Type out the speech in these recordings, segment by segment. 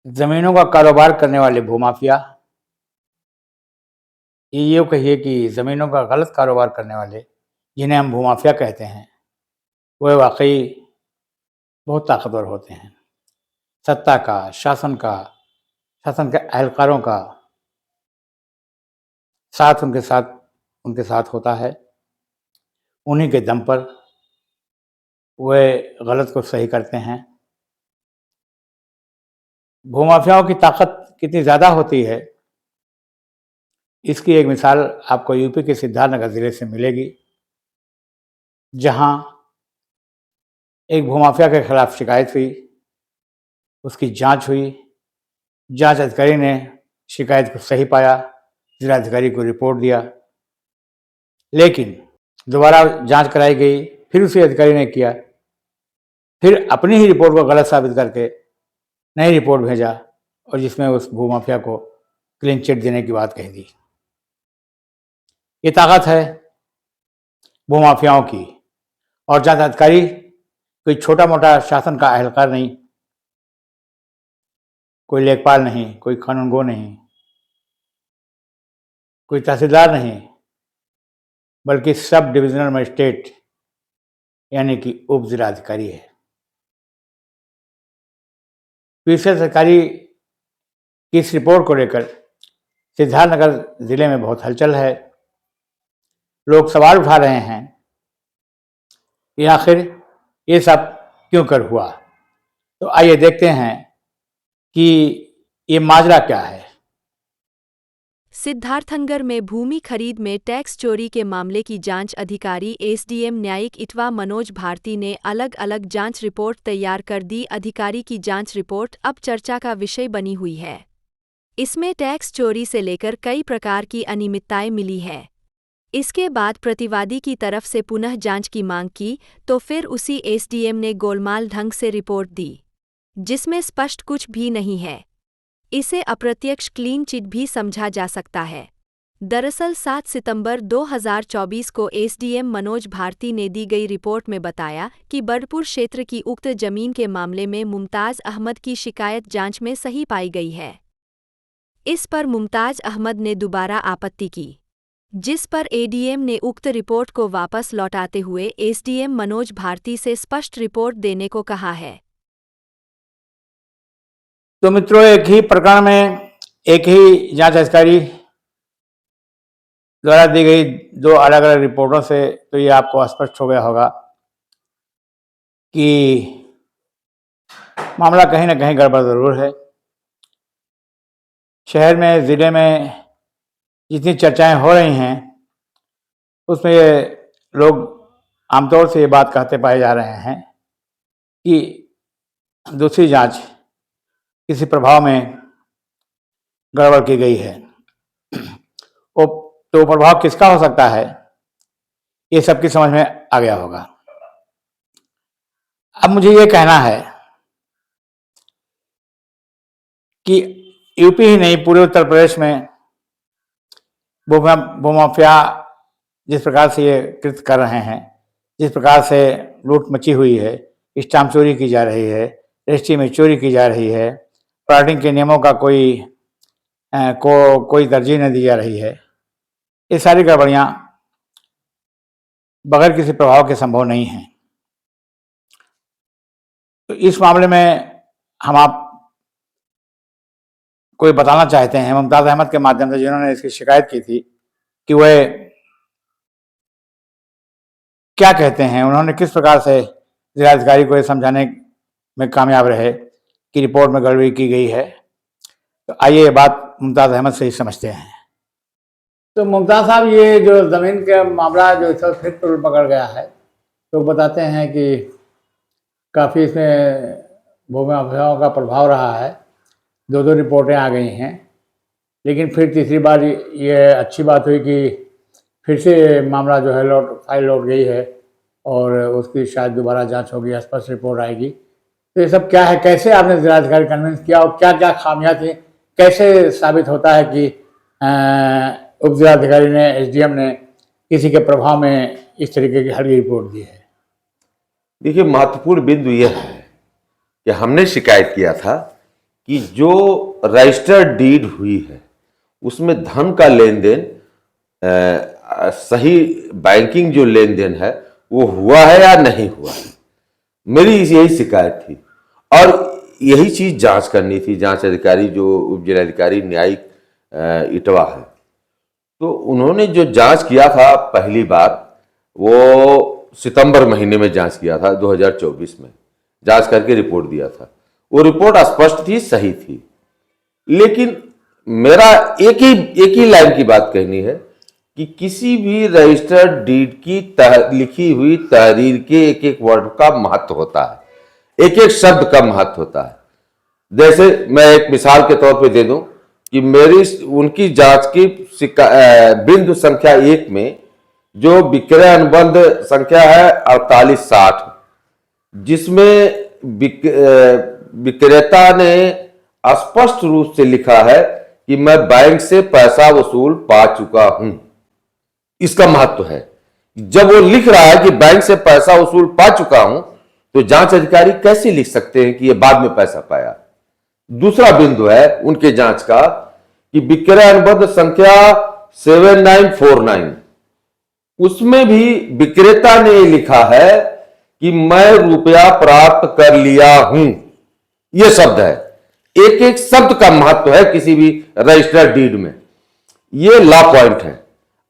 जमीनों का कारोबार करने वाले भूमाफिया, ये कहिए कि जमीनों का गलत कारोबार करने वाले, जिन्हें हम भूमाफिया कहते हैं, वह वाकई बहुत ताकतवर होते हैं। सत्ता का, शासन के एहलकारों का साथ उनके साथ होता है। उन्हीं के दम पर वे गलत को सही करते हैं। भूमाफियाओं की ताकत कितनी ज़्यादा होती है, इसकी एक मिसाल आपको यूपी के सिद्धार्थनगर ज़िले से मिलेगी, जहां एक भूमाफिया के खिलाफ शिकायत हुई, उसकी जांच हुई। जांच अधिकारी ने शिकायत को सही पाया, जिलाधिकारी को रिपोर्ट दिया, लेकिन दोबारा जांच कराई गई, फिर उसी अधिकारी ने किया, फिर अपनी ही रिपोर्ट को गलत साबित करके नई रिपोर्ट भेजा और जिसमें उस भूमाफिया को क्लीन चिट देने की बात कही दी। ये ताकत है भूमाफियाओं की। और जांच अधिकारी कोई छोटा मोटा शासन का एहलकार नहीं, कोई लेखपाल नहीं, कोई कानूनगो नहीं, कोई तहसीलदार नहीं, बल्कि सब डिविजनल मजिस्ट्रेट यानी कि उप जिलाधिकारी है। पीसीएस अधिकारी की इस रिपोर्ट को लेकर सिद्धार्थनगर जिले में बहुत हलचल है। लोग सवाल उठा रहे हैं कि आखिर ये सब क्यों कर हुआ। तो आइए देखते हैं कि ये माजरा क्या है। सिद्धार्थनगर में भूमि खरीद में टैक्स चोरी के मामले की जांच अधिकारी एसडीएम न्यायिक इटवा मनोज भारती ने अलग अलग जांच रिपोर्ट तैयार कर दी। अधिकारी की जांच रिपोर्ट अब चर्चा का विषय बनी हुई है। इसमें टैक्स चोरी से लेकर कई प्रकार की अनियमितताएं मिली है। इसके बाद प्रतिवादी की तरफ से पुनः जांच की मांग की तो फिर उसी एसडीएम ने गोलमाल ढंग से रिपोर्ट दी, जिसमें स्पष्ट कुछ भी नहीं है। इसे अप्रत्यक्ष क्लीन चिट भी समझा जा सकता है। दरअसल 7 सितंबर 2024 को एसडीएम मनोज भारती ने दी गई रिपोर्ट में बताया कि बर्डपुर क्षेत्र की उक्त जमीन के मामले में मुमताज अहमद की शिकायत जांच में सही पाई गई है। इस पर मुमताज अहमद ने दोबारा आपत्ति की, जिस पर एडीएम ने उक्त रिपोर्ट को वापस लौटाते हुए एसडीएम मनोज भारती से स्पष्ट रिपोर्ट देने को कहा है। तो मित्रों, एक ही प्रकरण में एक ही जांच अधिकारी द्वारा दी गई दो अलग अलग रिपोर्टों से तो ये आपको स्पष्ट हो गया होगा कि मामला कहीं ना कहीं गड़बड़ जरूर है। शहर में, जिले में जितनी चर्चाएं हो रही हैं, उसमें ये लोग आमतौर से ये बात कहते पाए जा रहे हैं कि दूसरी जांच किसी प्रभाव में गड़बड़ की गई है। तो प्रभाव किसका हो सकता है, ये सबकी समझ में आ गया होगा। अब मुझे ये कहना है कि यूपी ही नहीं, पूरे उत्तर प्रदेश में भूमाफिया जिस प्रकार से ये कृत्य कर रहे हैं, जिस प्रकार से लूट मची हुई है, स्टाम्प चोरी की जा रही है, रजिस्ट्री में चोरी की जा रही है, प्लॉटिंग के नियमों का कोई तरजीह नहीं दी जा रही है, ये सारी गड़बड़ियां बगैर किसी प्रभाव के संभव नहीं हैं। तो इस मामले में हम आप कोई बताना चाहते हैं मुमताज अहमद के माध्यम से, जिन्होंने इसकी शिकायत की थी, कि वह क्या कहते हैं, उन्होंने किस प्रकार से जिलाधिकारी को यह समझाने में कामयाब रहे कि रिपोर्ट में गड़बड़ी की गई है। तो आइए ये बात मुमताज अहमद से ही समझते हैं। तो मुमताज साहब, ये जो ज़मीन का मामला जो इस फिर तूल पकड़ गया है, तो बताते हैं कि काफ़ी इसमें भूमाफियाओं का प्रभाव रहा है। दो दो रिपोर्टें आ गई हैं, लेकिन फिर तीसरी बार ये अच्छी बात हुई कि फिर से मामला जो है फाइल लौट गई है और उसकी शायद दोबारा जांच होगी, स्पष्ट रिपोर्ट आएगी। तो ये सब क्या है, कैसे आपने जिलाधिकारी कन्विंस किया और क्या क्या खामियां थी, कैसे साबित होता है कि उप जिलाधिकारी ने, एसडीएम ने किसी के प्रभाव में इस तरीके की हल्की रिपोर्ट दी है? देखिए, महत्वपूर्ण बिंदु यह है कि हमने शिकायत किया था कि जो रजिस्टर्ड डीड हुई है उसमें धन का लेन देन सही बैंकिंग जो लेन देन है वो हुआ है या नहीं हुआ है, मेरी यही शिकायत थी और यही चीज जांच करनी थी। जांच अधिकारी जो उप जिलाधिकारी न्यायिक इटवा है, तो उन्होंने जो जांच किया था पहली बार वो सितंबर महीने में जांच किया था 2024 में, जांच करके रिपोर्ट दिया था। वो रिपोर्ट स्पष्ट थी, सही थी, लेकिन मेरा एक ही लाइन की बात कहनी है कि किसी भी रजिस्टर्ड डीड की लिखी हुई तहरीर के एक एक वर्ड का महत्व होता है, एक एक शब्द का महत्व होता है। जैसे मैं एक मिसाल के तौर पे दे दूं कि मेरी उनकी जांच की बिंदु संख्या 1 में जो विक्रय अनुबंध संख्या है 4860, जिसमें विक्रेता ने स्पष्ट रूप से लिखा है कि मैं बैंक से पैसा वसूल पा चुका हूं। इसका महत्व है। जब वो लिख रहा है कि बैंक से पैसा वसूल पा चुका हूं, तो जांच अधिकारी कैसे लिख सकते हैं कि ये बाद में पैसा पाया। दूसरा बिंदु है उनके जांच का कि विक्रय अनुबंध संख्या 7949, उसमें भी विक्रेता ने लिखा है कि मैं रुपया प्राप्त कर लिया हूं। यह शब्द है, एक एक शब्द का महत्व है किसी भी रजिस्टर्ड डीड में। यह लॉ पॉइंट है।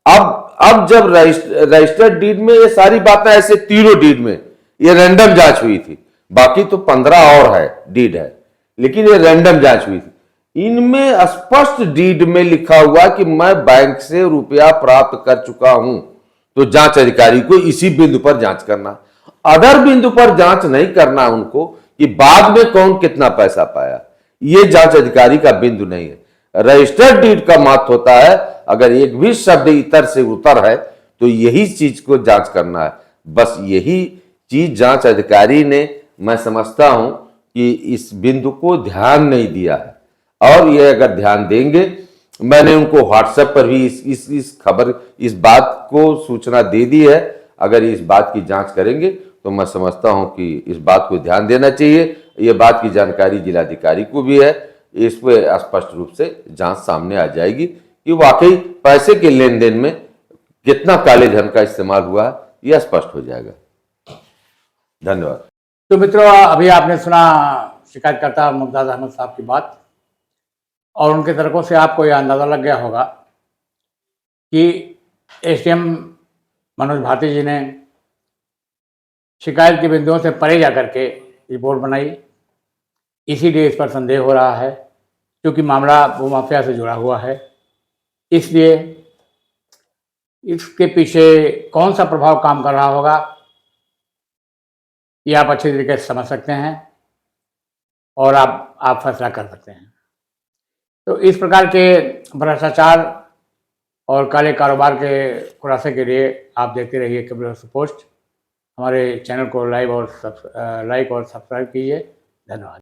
अब जब रजिस्टर्ड डीड में ये सारी बातें ऐसे तीनों डीड में ये रैंडम जांच हुई थी, बाकी तो 15 और है डीड है, लेकिन ये रैंडम जांच हुई थी। इनमें स्पष्ट डीड में लिखा हुआ कि मैं बैंक से रुपया प्राप्त कर चुका हूं, तो जांच अधिकारी को इसी बिंदु पर जांच करना, अदर बिंदु पर जांच नहीं करना उनको कि बाद में कौन कितना पैसा पाया। यह जांच अधिकारी का बिंदु नहीं है। रजिस्टर्ड डीड का महत्व होता है, अगर एक भी शब्द इतर से उतर है तो यही चीज को जांच करना है। बस यही चीज जांच अधिकारी ने, मैं समझता हूं कि इस बिंदु को ध्यान नहीं दिया है, और ये अगर ध्यान देंगे, मैंने उनको व्हाट्सएप पर भी इस खबर, इस बात को सूचना दे दी है। अगर इस बात की जांच करेंगे तो मैं समझता हूं कि इस बात को ध्यान देना चाहिए। ये बात की जानकारी जिलाधिकारी को भी है, इस पर स्पष्ट रूप से जांच सामने आ जाएगी कि वाकई पैसे के लेन देन में कितना काले धन का इस्तेमाल हुआ है, यह स्पष्ट हो जाएगा। धन्यवाद। तो मित्रों, अभी आपने सुना शिकायतकर्ता मुमताज अहमद साहब की बात, और उनके तर्कों से आपको यह अंदाज़ा लग गया होगा कि एसडीएम मनोज भारती जी ने शिकायत के बिंदुओं से परे जाकर के रिपोर्ट बनाई। इसीलिए इस पर संदेह हो रहा है, क्योंकि मामला भूमाफिया से जुड़ा हुआ है। इसलिए इसके पीछे कौन सा प्रभाव काम कर रहा होगा, ये आप अच्छे तरीके से समझ सकते हैं और आप फैसला कर सकते हैं। तो इस प्रकार के भ्रष्टाचार और काले कारोबार के खुलासे के लिए आप देखते रहिए केबल पोस्ट। हमारे चैनल को लाइक और सब्सक्राइब कीजिए। धन्यवाद।